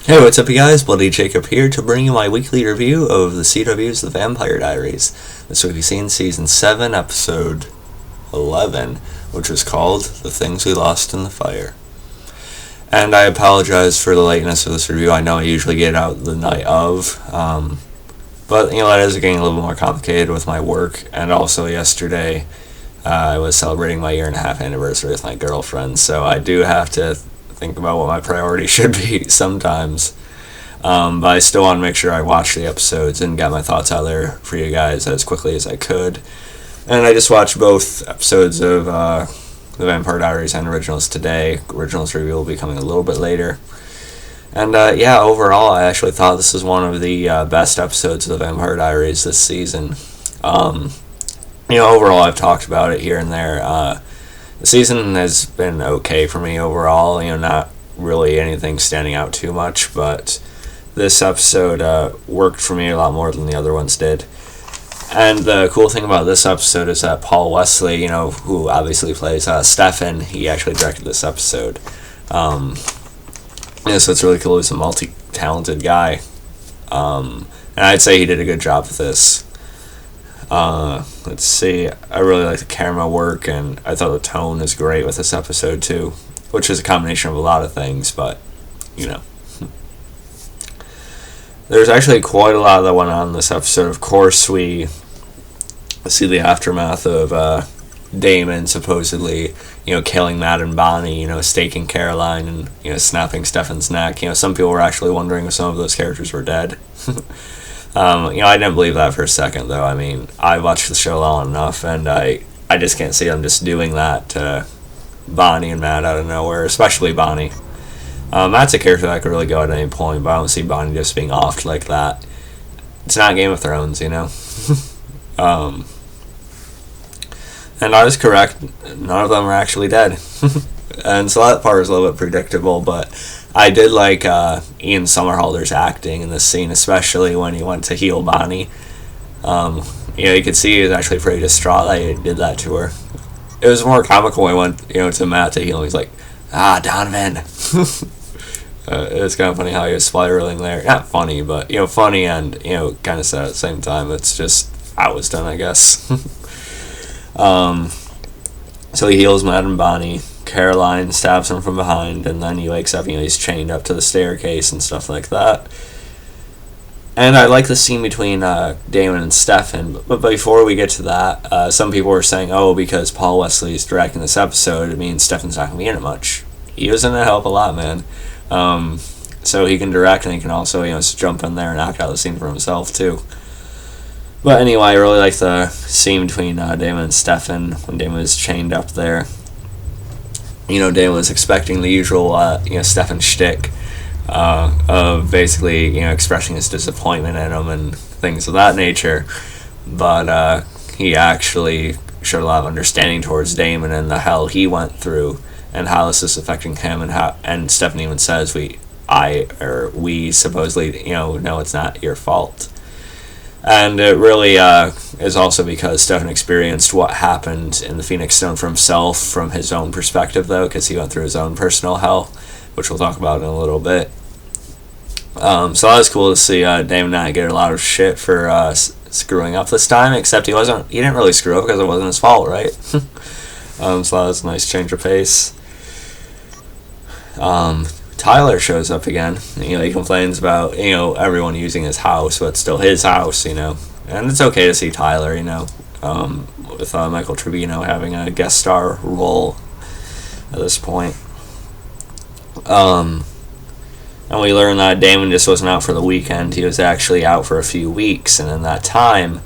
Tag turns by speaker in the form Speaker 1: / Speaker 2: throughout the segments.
Speaker 1: Hey, what's up, you guys? Bloody Jacob here to bring you my weekly review of the CW's The Vampire Diaries. This week we've seen Season 7, Episode 11, which was called The Things We Lost in the Fire. And I apologize for the lateness of this review. I know I usually get out the night of, but, that is getting a little more complicated with my work. And also yesterday, I was celebrating my 1.5-year anniversary with my girlfriend, so I do have to think about what my priority should be sometimes. But I still want to make sure I watch the episodes and get my thoughts out there for you guys as quickly as I could. And I just watched both episodes of The Vampire Diaries and Originals today. Originals review will be coming a little bit later. And overall, I actually thought this was one of the best episodes of The Vampire Diaries this season. Overall, I've talked about it here and there. The season has been okay for me overall, not really anything standing out too much, but this episode worked for me a lot more than the other ones did. And the cool thing about this episode is that Paul Wesley, who obviously plays Stefan, he actually directed this episode. So it's really cool. He's a multi-talented guy. And I'd say he did a good job with this. Let's see, I really like the camera work, and I thought the tone is great with this episode too, which is a combination of a lot of things, but there's actually quite a lot that went on in this episode. Of course, we see the aftermath of Damon supposedly killing Matt and Bonnie, staking Caroline, and snapping Stefan's neck. Some people were actually wondering if some of those characters were dead. I didn't believe that for a second, though. I mean, I watched the show long enough, and I just can't see them just doing that to Bonnie and Matt out of nowhere, especially Bonnie. Matt's a character that could really go at any point, but I don't see Bonnie just being offed like that. It's not Game of Thrones, And I was correct, none of them are actually dead. And so that part is a little bit predictable, but I did like Ian Somerhalder's acting in this scene, especially when he went to heal Bonnie. You could see he was actually pretty distraught that he did that to her. It was more comical when he went, to Matt to heal him. He's like, Donovan. It was kind of funny how he was spiraling there. Not funny, but, funny and, kind of sad at the same time. It's just, I was done, I guess. So he heals Matt and Bonnie. Caroline stabs him from behind, and then he wakes up, he's chained up to the staircase and stuff like that. And I like the scene between Damon and Stefan, but before we get to that, some people were saying, because Paul Wesley is directing this episode, it means Stefan's not going to be in it much. He was going to help a lot, man. So he can direct, and he can also, just jump in there and act out the scene for himself, too. But anyway, I really like the scene between Damon and Stefan when Damon was chained up there. Damon was expecting the usual, Stefan shtick of basically, expressing his disappointment in him and things of that nature. But he actually showed a lot of understanding towards Damon and the hell he went through and how this is affecting him, and Stefan even says we supposedly, no, it's not your fault. And it really is also because Stefan experienced what happened in the Phoenix Stone for himself from his own perspective, though, because he went through his own personal hell, which we'll talk about in a little bit. So that was cool to see Damon not get a lot of shit for screwing up this time, except he didn't really screw up because it wasn't his fault, right? So that was a nice change of pace. Tyler shows up again. He complains about, everyone using his house, but it's still his house, And it's okay to see Tyler, with Michael Trevino having a guest star role at this point. And we learn that Damon just wasn't out for the weekend. He was actually out for a few weeks, and in that time,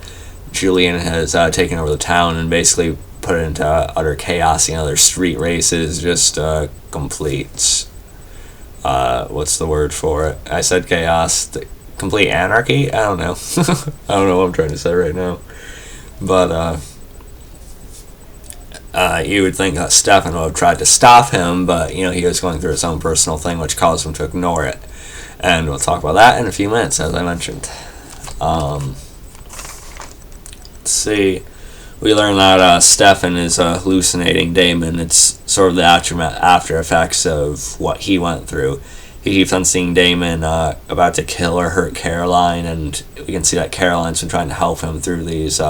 Speaker 1: Julian has taken over the town and basically put it into utter chaos. There's street races, just complete... what's the word for it? I said chaos. Complete anarchy? I don't know. I don't know what I'm trying to say right now. But, you would think that Stefan would have tried to stop him, but, he was going through his own personal thing, which caused him to ignore it. And we'll talk about that in a few minutes, as I mentioned. Let's see. We learn that Stefan is hallucinating Damon. It's sort of the after effects of what he went through. he keeps on seeing Damon about to kill or hurt Caroline, and we can see that Caroline's been trying to help him through these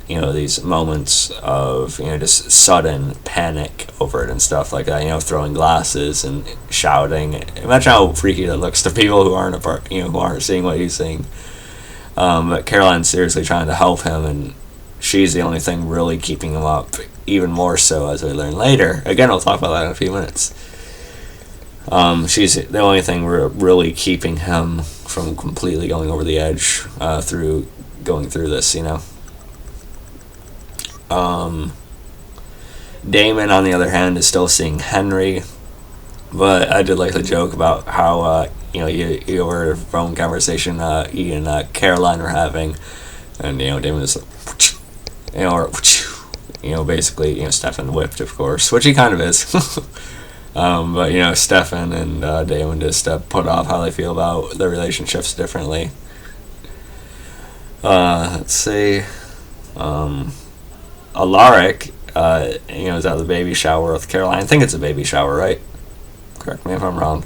Speaker 1: these moments of just sudden panic over it and stuff like that. Throwing glasses and shouting. Imagine how freaky that looks to people who aren't who aren't seeing what he's seeing. But Caroline's seriously trying to help him, and she's the only thing really keeping him up, even more so as we learn later. Again, we'll talk about that in a few minutes. She's the only thing really keeping him from completely going over the edge through going through this, Damon, on the other hand, is still seeing Henry, but I did like the joke about how you overheard a phone conversation he and Caroline were having, and Damon was basically Stefan whipped, of course, which he kind of is. But Stefan and Damon just put off how they feel about their relationships differently. Let's see. Alaric, is at the baby shower with Caroline. I think it's a baby shower, right? Correct me if I'm wrong.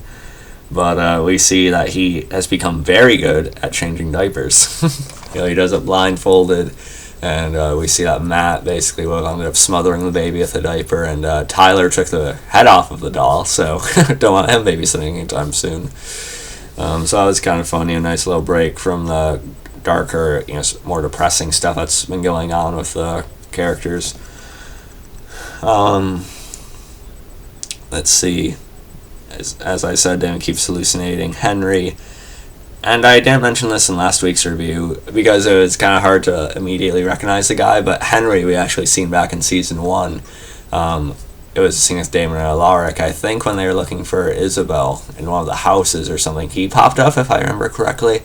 Speaker 1: But we see that he has become very good at changing diapers. He does it blindfolded, and we see that Matt basically ended up smothering the baby with a diaper, and Tyler took the head off of the doll, so don't want him babysitting anytime soon. So that was kind of funny, a nice little break from the darker, more depressing stuff that's been going on with the characters. Let's see. As I said, Damon keeps hallucinating Henry. And I didn't mention this in last week's review because it was kind of hard to immediately recognize the guy, but Henry we actually seen back in season 1. It was a scene with Damon and Alaric, I think, when they were looking for Isabel in one of the houses or something. He popped up, if I remember correctly.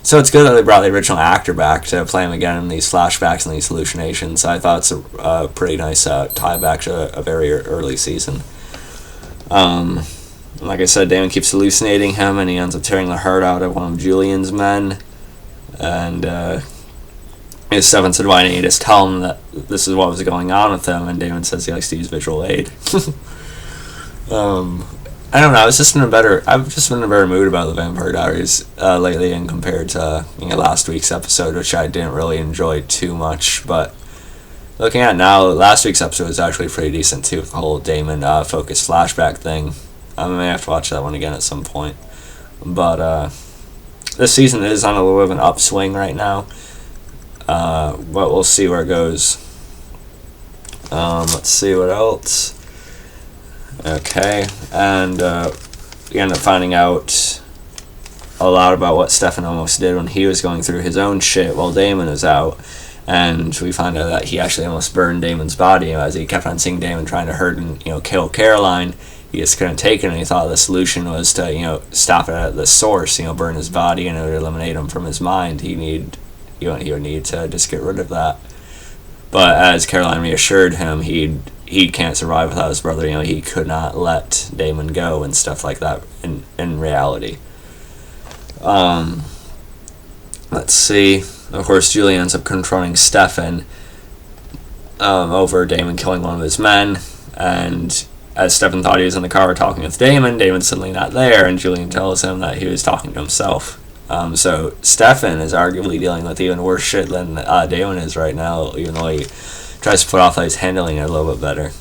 Speaker 1: So it's good that they brought the original actor back to play him again in these flashbacks and these hallucinations. I thought it's a pretty nice tie back to a very early season. Like I said, Damon keeps hallucinating him, and he ends up tearing the heart out of one of Julian's men. And Stefan said, why didn't you just tell him that this is what was going on with him? And Damon says he likes to use visual aid. I don't know. I've just been in a better mood about the Vampire Diaries lately, and compared to last week's episode, which I didn't really enjoy too much. But looking at it now, last week's episode was actually pretty decent too, with the whole Damon focused flashback thing. I may have to watch that one again at some point. But this season is on a little bit of an upswing right now. But we'll see where it goes. Let's see what else. Okay, and we end up finding out a lot about what Stefan almost did when he was going through his own shit while Damon was out. And we find out that he actually almost burned Damon's body as he kept on seeing Damon trying to hurt and kill Caroline. He just couldn't take it, and he thought the solution was to stop it at the source, burn his body, and it would eliminate him from his mind. He would need to just get rid of that. But as Caroline reassured him, he can't survive without his brother. He could not let Damon go and stuff like that in reality. Let's see. Of course, Julie ends up confronting Stefan over Damon killing one of his men, and as Stefan thought he was in the car talking with Damon, Damon's suddenly not there, and Julian tells him that he was talking to himself. So Stefan is arguably dealing with even worse shit than Damon is right now, even though he tries to put off that he's handling it a little bit better.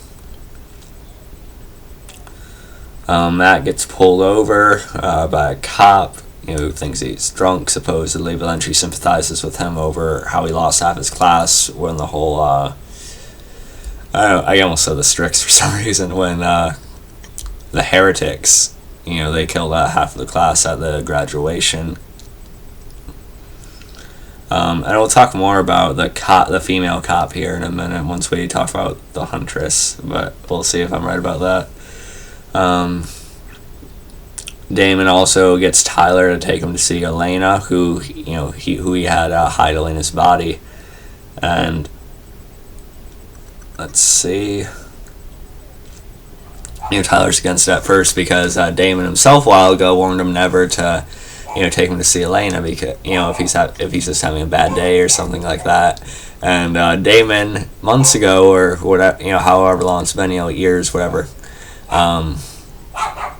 Speaker 1: Matt gets pulled over by a cop, who thinks he's drunk, supposedly, but then she sympathizes with him over how he lost half his class when the whole, I almost said the Strix for some reason, when the heretics, they killed half of the class at the graduation. And we'll talk more about the female cop here in a minute once we talk about the Huntress, but we'll see if I'm right about that. Damon also gets Tyler to take him to see Elena, who he had hide Elena's body, and let's see. Tyler's against it at first because Damon himself a while ago warned him never to take him to see Elena because if he's just having a bad day or something like that. And Damon months ago or whatever, however long it's been, years, whatever,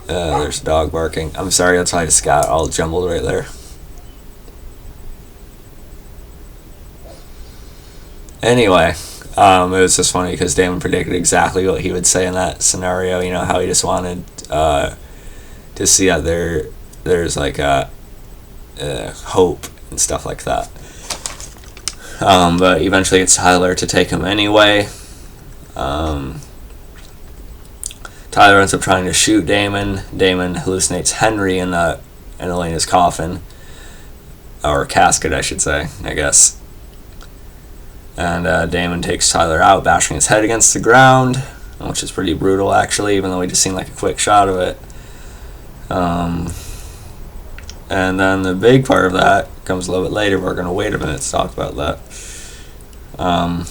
Speaker 1: There's a dog barking. I'm sorry, that's why I just got all jumbled right there. Anyway, it was just funny because Damon predicted exactly what he would say in that scenario. You know, how he just wanted to see that there's like a hope and stuff like that. But eventually it's Tyler to take him anyway. Tyler ends up trying to shoot Damon. Damon hallucinates Henry in Elena's coffin. Or casket, I should say, I guess. And Damon takes Tyler out, bashing his head against the ground, which is pretty brutal, actually, even though we just seen like a quick shot of it. And then the big part of that comes a little bit later. We're going to wait a minute to talk about that.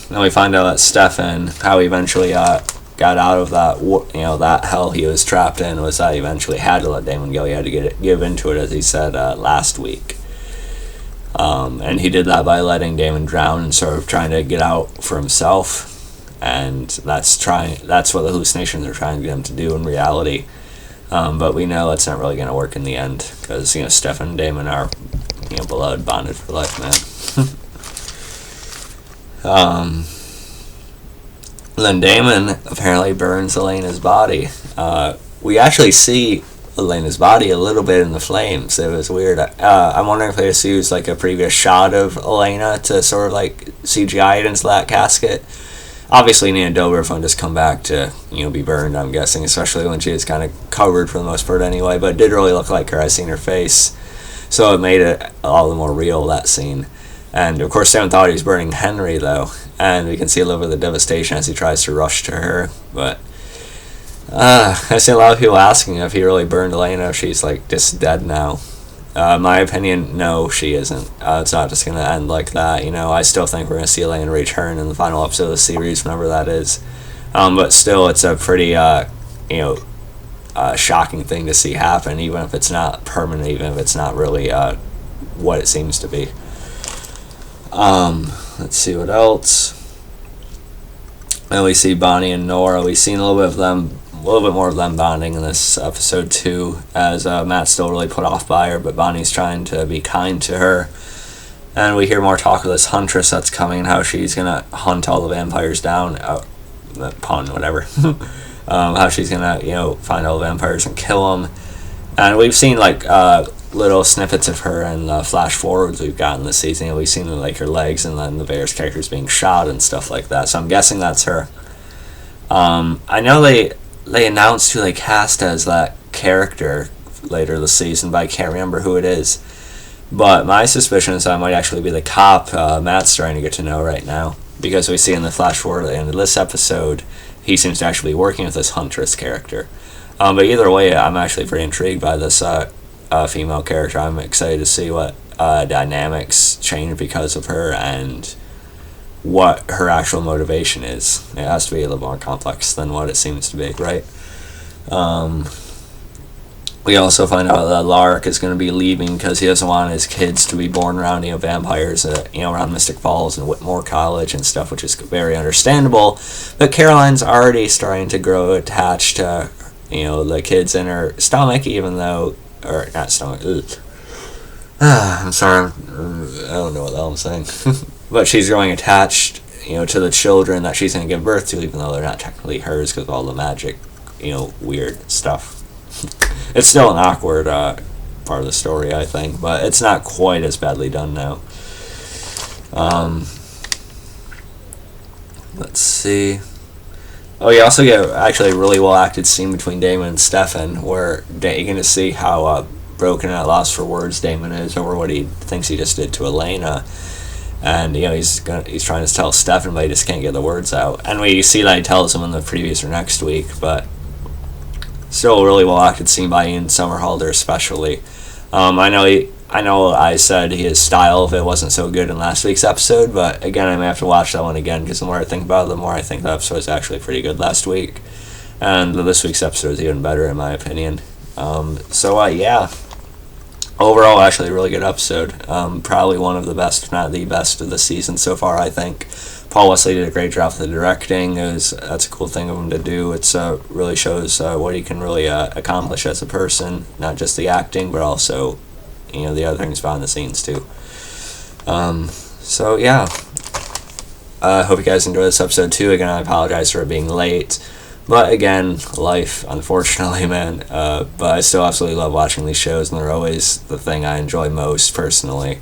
Speaker 1: Then we find out that Stefan, how he eventually got out of that, that hell he was trapped in, was that he eventually had to let Damon go. He had to give into it, as he said last week. And he did that by letting Damon drown and sort of trying to get out for himself. And that's what the hallucinations are trying to get him to do in reality. But we know that's not really going to work in the end, because Stefan and Damon are beloved, bonded for life, man. Then Damon apparently burns Elena's body. We actually see Elena's body a little bit in the flames. It was weird. I'm wondering if they just used like a previous shot of Elena to sort of like CGI it into that casket. Obviously, Nina Dobrev won't just come back to be burned, I'm guessing, especially when she is kind of covered for the most part anyway. But it did really look like her. I seen her face, so it made it all the more real, that scene. And of course, Sam thought he was burning Henry though, and we can see a little bit of the devastation as he tries to rush to her. But I see a lot of people asking if he really burned Elena, if she's like just dead now. My opinion, no, she isn't. It's not just going to end like that. I still think we're going to see Elena return in the final episode of the series, whenever that is. But still, it's a pretty, shocking thing to see happen, even if it's not permanent, even if it's not really what it seems to be. Let's see what else. And we see Bonnie and Nora. We've seen a little bit more of them bonding in this episode too, as Matt's still really put off by her, but Bonnie's trying to be kind to her. And we hear more talk of this Huntress that's coming and how she's gonna hunt all the vampires down. Pun, whatever. How she's gonna find all the vampires and kill them. And we've seen like little snippets of her and flash forwards we've gotten this season. We've seen like her legs and then the various characters being shot and stuff like that. So I'm guessing that's her. I know they announced who they cast as that character later this season, but I can't remember who it is. But my suspicion is that it might actually be the cop Matt's starting to get to know right now, because we see in the flash forward at the end of this episode, he seems to actually be working with this Huntress character. But either way, I'm actually pretty intrigued by this female character. I'm excited to see what dynamics change because of her and what her actual motivation is. It has to be a little more complex than what it seems to be, right? We also find out that Alaric is going to be leaving because he doesn't want his kids to be born around vampires, around Mystic Falls and Whitmore College and stuff, which is very understandable. But Caroline's already starting to grow attached to the kids in her stomach, even though, or not stomach. I'm sorry, I don't know what the hell I'm saying. But she's growing attached, to the children that she's going to give birth to, even though they're not technically hers because of all the magic, weird stuff. It's still an awkward part of the story, I think, but it's not quite as badly done now. Let's see. Oh, you also get actually a really well acted scene between Damon and Stefan, where you're going to see how broken and at loss for words Damon is over what he thinks he just did to Elena. And he's trying to tell Stefan, but he just can't get the words out. And we see that he tells him in the previous or next week, but still a really well acted scene by Ian Somerhalder, especially. I know I said his style of it wasn't so good in last week's episode, but again, I may have to watch that one again, because the more I think about it, the more I think the episode was actually pretty good last week. And this week's episode is even better, in my opinion. Yeah. Overall, actually, a really good episode. Probably one of the best, if not the best, of the season so far, I think. Paul Wesley did a great job with the directing. That's a cool thing of him to do. It's really shows what he can really accomplish as a person, not just the acting, but also, the other things behind the scenes too. So yeah, I hope you guys enjoyed this episode too. Again, I apologize for it being late, but again, life, unfortunately, man. But I still absolutely love watching these shows, and they're always the thing I enjoy most personally.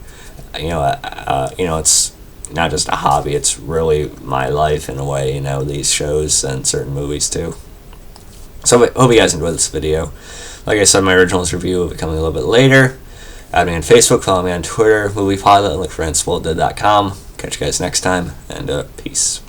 Speaker 1: It's not just a hobby, it's really my life in a way, these shows and certain movies too. So I hope you guys enjoyed this video. Like I said, my originals review will be coming a little bit later. Add me on Facebook, follow me on Twitter, MoviePilot, and look for InSpoiledDid.com. Catch you guys next time, and peace.